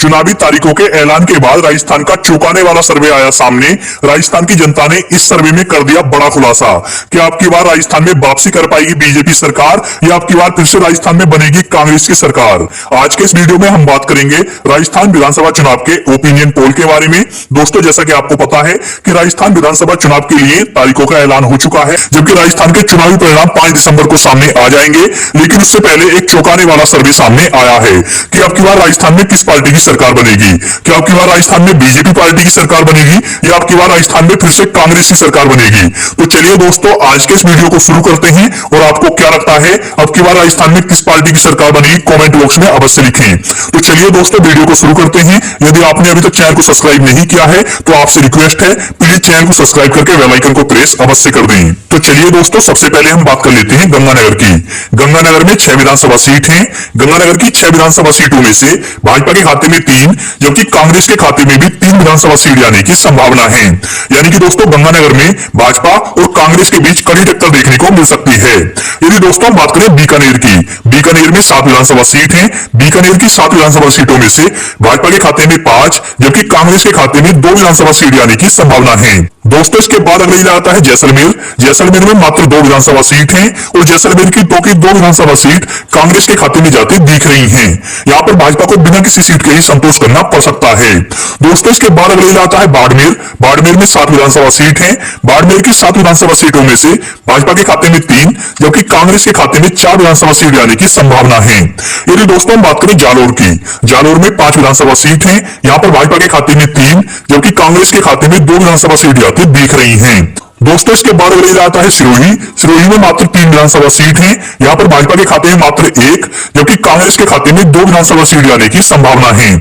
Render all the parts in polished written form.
चुनावी तारीखों के ऐलान के बाद राजस्थान का चौंकाने वाला सर्वे आया सामने। राजस्थान की जनता ने इस सर्वे में कर दिया बड़ा खुलासा कि आपकी बार राजस्थान में वापसी कर पाएगी बीजेपी सरकार या आपकी बार फिर से राजस्थान में बनेगी कांग्रेस की सरकार। आज के इस वीडियो में हम बात करेंगे राजस्थान विधानसभा चुनाव के ओपिनियन पोल के बारे में। दोस्तों, जैसा कि आपको पता है कि राजस्थान विधानसभा चुनाव के लिए तारीखों का ऐलान हो चुका है, जबकि राजस्थान के चुनावी परिणाम 5 दिसंबर को सामने आ जाएंगे। लेकिन उससे पहले एक चौंकाने वाला सर्वे सामने आया है कि आपकी बार राजस्थान में किस पार्टी की सरकार बनेगी। क्या आपकी बार राजस्थान में बीजेपी पार्टी की सरकार बनेगी या आपकी बार राजस्थान में फिर से कांग्रेस की सरकार बनेगी। तो चलिए दोस्तों, आज के इस वीडियो को शुरू करते हैं। और आपको क्या लगता है आपकी बार राजस्थान में किस पार्टी की सरकार बनेगी, कमेंट बॉक्स में अवश्य लिखें। तो चलिए दोस्तों, वीडियो को शुरू करते हैं। यदि आपने अभी तक चैनल को सब्सक्राइब नहीं किया है तो आपसे रिक्वेस्ट है, प्लीज चैनल को सब्सक्राइब करके बेल आइकन को प्रेस अवश्य कर दें। तो चलिए दोस्तों, सबसे पहले हम बात कर लेते हैं गंगानगर की। गंगानगर में 6 विधानसभा सीट है। गंगानगर की 6 विधानसभा सीटों में से भाजपा के खाते में 3, जबकि कांग्रेस के खाते में भी 3 विधानसभा सीट आने की संभावना है। यानी कि दोस्तों, गंगानगर में भाजपा और कांग्रेस के बीच कड़ी टक्कर देखने को मिल सकती है। यदि दोस्तों हम बात करें बीकानेर की, बीकानेर में 7 विधानसभा सीट है। बीकानेर की 7 विधानसभा सीटों में से भाजपा के खाते में 5, जबकि कांग्रेस के खाते में 2 विधानसभा सीट आने की संभावना है। दोस्तों, इसके बाद अगले जिला आता है जैसलमेर। जैसलमेर में मात्र 2 विधानसभा सीट है और जैसलमेर की 2 विधानसभा सीट कांग्रेस के खाते में जाती दिख रही हैं। यहाँ पर भाजपा को बिना किसी सीट के ही संतोष करना पड़ सकता है। दोस्तों, इसके बाद अगले जिला आता है बाड़मेर। बाड़मेर में 7 विधानसभा सीट है। बाड़मेर की 7 विधानसभा सीटों में से भाजपा के खाते में 3, जबकि कांग्रेस के खाते में 4 विधानसभा सीट आने की संभावना है। यदि दोस्तों हम बात करें जालोर की, जालोर में 5 विधानसभा सीट है। यहाँ पर भाजपा के खाते में 3, जबकि कांग्रेस के खाते में 2 विधानसभा सीट आती दिख रही हैं। दोस्तों, इसके बाद अगले जिला आता है सिरोही। सिरोही में मात्र 3 विधानसभा सीट है। यहाँ पर भाजपा के खाते में मात्र 1, जबकि कांग्रेस के खाते में 2 विधानसभा सीट आने की संभावना है।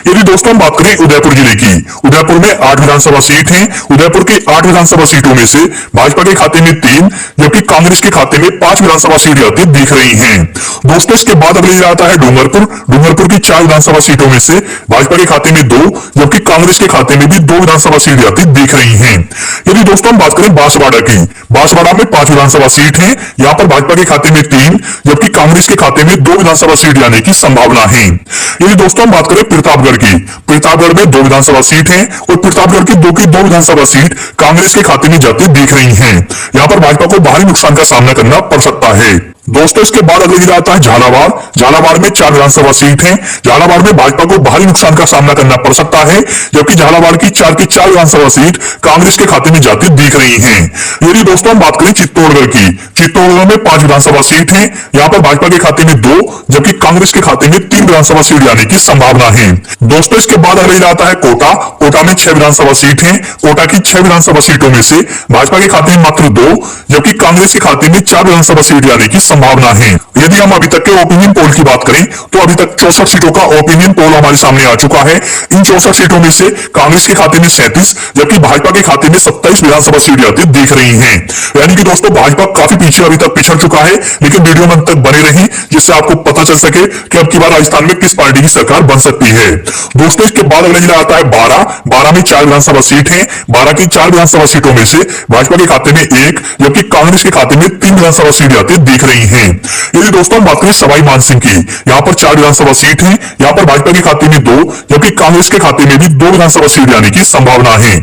यदि दोस्तों हम बात करें उदयपुर जिले की, उदयपुर में 8 विधानसभा सीट है। उदयपुर की 8 विधानसभा सीटों में से भाजपा के खाते में 3, जबकि कांग्रेस के खाते में 5 विधानसभा सीट आती दिख रही है। दोस्तों, इसके बाद अगले जिला आता है डूंगरपुर। डूंगरपुर की 4 विधानसभा सीटों में से भाजपा के खाते में 2, जबकि कांग्रेस के खाते में भी 2 विधानसभा सीट आती दिख रही है। यदि दोस्तों हम बात करें बांसवाड़ा की, बांसवाड़ा में 5 विधानसभा सीट है। यहाँ पर भाजपा के खाते में 3, जबकि कांग्रेस के खाते में 2 विधानसभा सीट आने की संभावना है। यदि दोस्तों हम बात करें प्रतापगढ़ की, प्रतापगढ़ में 2 विधानसभा सीट है और प्रतापगढ़ की 2 विधानसभा सीट कांग्रेस के खाते में जाती दिख रही है। यहाँ पर भाजपा को भारी नुकसान का सामना करना पड़ सकता है। दोस्तों, इसके बाद अगले जिला आता है झालावाड़। झालावाड़ में 4 विधानसभा सीट है। झालावाड़ में भाजपा को भारी नुकसान का सामना करना पड़ सकता है, जबकि झालावाड़ की 4 विधानसभा सीट कांग्रेस के खाते में जाती दिख रही हैं। यदि दोस्तों हम बात करें चित्तौड़गढ़ की, चित्तौड़गढ़ में 5 विधानसभा सीट है। यहाँ पर भाजपा के खाते में 2, जबकि कांग्रेस के खाते में 3 विधानसभा सीट आने की संभावना है। दोस्तों, इसके बाद अगले जिला आता है कोटा। कोटा में 6 विधानसभा सीट है। कोटा की 6 विधानसभा सीटों में से भाजपा के खाते में मात्र 2, जबकि कांग्रेस के खाते में 4 विधानसभा सीट आने की संभावना है। यदि हम अभी तक के ओपिनियन पोल की बात करें तो अभी तक 64 सीटों का ओपिनियन पोल हमारे सामने आ चुका है। इन 64 सीटों में से कांग्रेस के खाते में 37, जबकि भाजपा के खाते में 27 विधानसभा सीटें आती दिख रही हैं। यानी कि दोस्तों, भाजपा काफी पीछे अभी तक पिछड़ चुका है। लेकिन वीडियो में अंत तक बने रही, जिससे आपको पता चल सके कि अब की बार राजस्थान में किस पार्टी की सरकार बन सकती है। दोस्तों, इसके बाद अगला जिला आता है बारां। बारां में 4 विधानसभा सीट है। बारां की 4 विधानसभा सीटों में से भाजपा के खाते में 1, जबकि कांग्रेस के खाते में 3 विधानसभा सीटें आती दिख रही हैं। यदि दोस्तों हम बात करें सवाई मानसिंह की, यहाँ पर 4 विधानसभा सीट है। यहाँ पर भाजपा के खाते में 2, जबकि कांग्रेस के खाते में भी 2 विधानसभा सीट आने की संभावना है।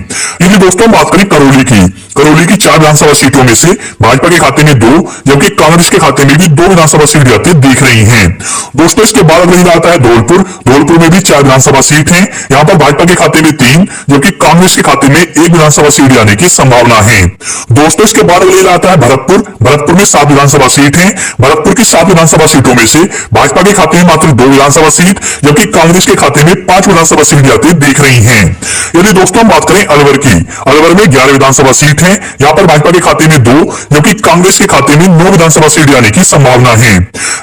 यदि दोस्तों हम बात करें करौली की, करौली की 4 विधानसभा सीटों में से भाजपा के खाते में 2, जबकि कांग्रेस के खाते में भी 2 विधानसभा सीट आती दिख रही हैं। दोस्तों, इसके बाद अगले जिला आता है धौलपुर। धौलपुर में भी 4 विधानसभा सीट है। यहाँ पर भाजपा के खाते में 3, जबकि कांग्रेस के खाते में 1 विधानसभा सीट आने की संभावना है। दोस्तों, इसके बाद अगले जिला आता है भरतपुर। भरतपुर में 7 विधानसभा सीट है। भरतपुर की 7 विधानसभा सीटों में से भाजपा के खाते में मात्र 2 विधानसभा सीट, जबकि कांग्रेस के खाते में 5 विधानसभा सीट आती दिख रही हैं। यदि दोस्तों हम बात करें अलवर की, अलवर में 11 विधानसभा सीट है। यहाँ पर भाजपा के खाते में 2, जबकि कांग्रेस के खाते में 9 विधानसभा सीट आने की संभावना है।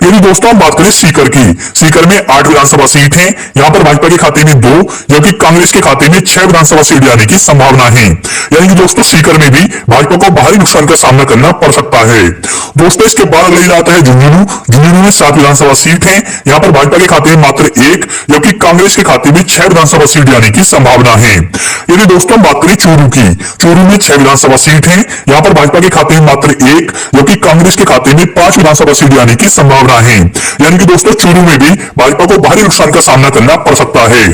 यदि दोस्तों हम बात करें सीकर की, सीकर में 8 विधानसभा सीट है। यहाँ पर भाजपा के खाते में 2, जबकि कांग्रेस के खाते में 6 विधानसभा सीट आने की संभावना है। यानी कि दोस्तों, सीकर में भी भाजपा को भारी नुकसान का सामना करना पड़ सकता है। दोस्तों, इसके बाद अगले जिला आता है झुंझुनू। झुंझुनू में 7 विधानसभा सीट है। यहाँ पर भाजपा के खाते में मात्र 1, जबकि कांग्रेस के खाते में 6 विधानसभा सीट आने की संभावना है। यदि दोस्तों हम बात करें चूरू की, चूरू में 6 विधानसभा विधानसभा सीट है, यहाँ पर भाजपा के खाते में मात्र एक, जबकि कांग्रेस के खाते में 5 विधानसभा सीट आने की संभावना है। यानी कि दोस्तों चूरू में भी भाजपा को भारी नुकसान का सामना करना पड़ सकता है।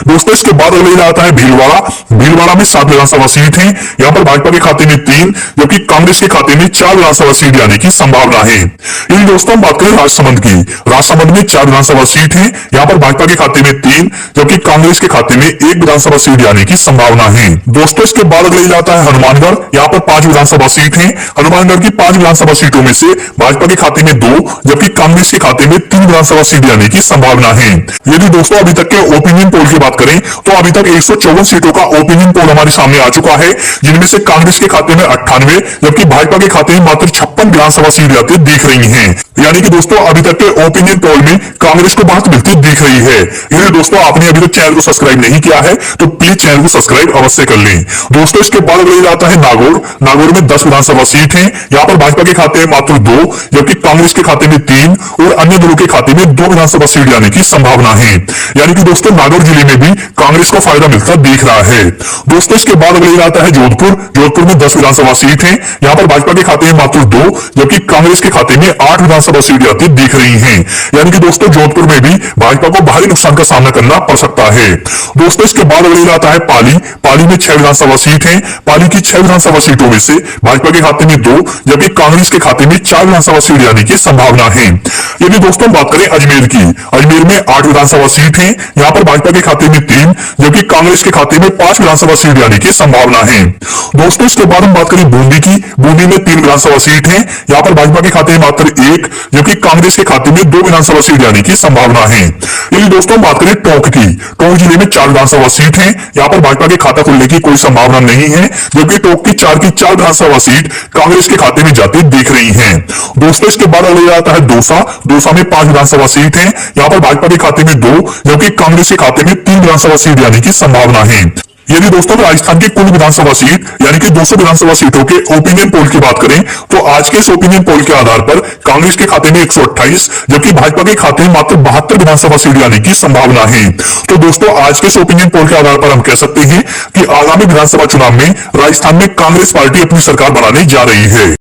दोस्तों इसके बाद अगले आता है भीलवाड़ा। भीलवाड़ा में 7 विधानसभा सीट है, यहाँ पर भाजपा के खाते में 3, जबकि कांग्रेस के खाते में 4 विधानसभा सीट आने की संभावना है। यदि दोस्तों बात करें राजसमंद की, राजसमंद में 4 विधानसभा सीट है, यहाँ पर भाजपा के खाते में 3, जबकि कांग्रेस के खाते में 1 विधानसभा सीट आने की संभावना है। दोस्तों इसके बाद अगले जाता है हनुमानगढ़। यहाँ पर 5 विधानसभा सीट है। हनुमानगढ़ की 5 विधानसभा सीटों में से भाजपा के खाते में 2, जबकि कांग्रेस के खाते में 3 विधानसभा सीट आने की संभावना है। यदि दोस्तों अभी तक के ओपिनियन पोल की बात करें तो अभी तक 154 सीटों का ओपिनियन पोल हमारे सामने आ चुका है, जिनमें से कांग्रेस के खाते में 98, जबकि भाजपा के खाते में मात्र 56 विधानसभा सीट आती दिख रही है। यानी कि दोस्तों अभी तक के ओपिनियन पोल में कांग्रेस को बढ़त मिलती दिख रही है। यदि दोस्तों आपने अभी तक चैनल को सब्सक्राइब नहीं किया है तो प्लीज चैनल को सब्सक्राइब अवश्य कर लें। दोस्तों इसके बाद अगले जाता है नागौर। नागौर में 10 विधानसभा सीट है, यहाँ पर भाजपा के खाते में मात्र 2, जबकि कांग्रेस के खाते में 3 और अन्य दलों के खाते में 2 विधानसभा सीट जाने की संभावना है। यानी कि दोस्तों नागौर जिले में भी कांग्रेस को फायदा मिलता दिख रहा है। दोस्तों इसके बाद अगले जाता है जोधपुर। जोधपुर में 10 विधानसभा सीट है, यहाँ पर भाजपा के खाते में मात्र 2, जबकि कांग्रेस के खाते में 8 विधानसभा सीट आती दिख रही है। यानी कि दोस्तों जोधपुर में भी भाजपा को भारी नुकसान का सामना करना पड़ सकता है। दोस्तों इसके बाद अगले जाता है पाली। पाली में 6 विधानसभा सीट है। पाली की 6 विधानसभा सीटों में से भाजपा के खाते में 2, जबकि कांग्रेस के खाते में 4 विधानसभा सीट आने की संभावना है। यदि दोस्तों बात करें अजमेर की, अजमेर में 8 विधानसभा सीट है, यहाँ पर भाजपा के खाते में 3, जबकि कांग्रेस के खाते में 5 विधानसभा सीट आने की संभावना है। दोस्तों इसके बाद हम बात करें बूंदी की। बूंदी में 3 विधानसभा सीट है, यहाँ पर भाजपा के खाते में मात्र 1, जबकि कांग्रेस के खाते में 2 विधानसभा सीट आने की संभावना है। यदि दोस्तों बात करें टोंक की, टोंक जिले में 4 विधानसभा सीट है, यहाँ पर भाजपा के खाता खुलने की कोई संभावना नहीं है, जबकि टोंक की 4 विधानसभा सीट कांग्रेस के खाते में जाती दिख रही है। दोस्तों इसके बाद अगले आता है दौसा। दौसा में 5 विधानसभा सीट है, यहाँ पर भाजपा के खाते में 2, जबकि कांग्रेस के खाते में 3 विधानसभा सीट आने की संभावना है। यदि दोस्तों राजस्थान की कुल विधानसभा सीट यानी कि 200 विधानसभा सीटों के ओपिनियन पोल की बात करें तो आज के इस ओपिनियन पोल के आधार पर कांग्रेस के खाते में 128, जबकि भाजपा के खाते में मात्र 72 विधानसभा सीट आने की संभावना है। तो दोस्तों आज के इस ओपिनियन पोल के आधार पर हम कह सकते हैं कि आगामी विधानसभा चुनाव में राजस्थान में कांग्रेस पार्टी अपनी सरकार बनाने जा रही है।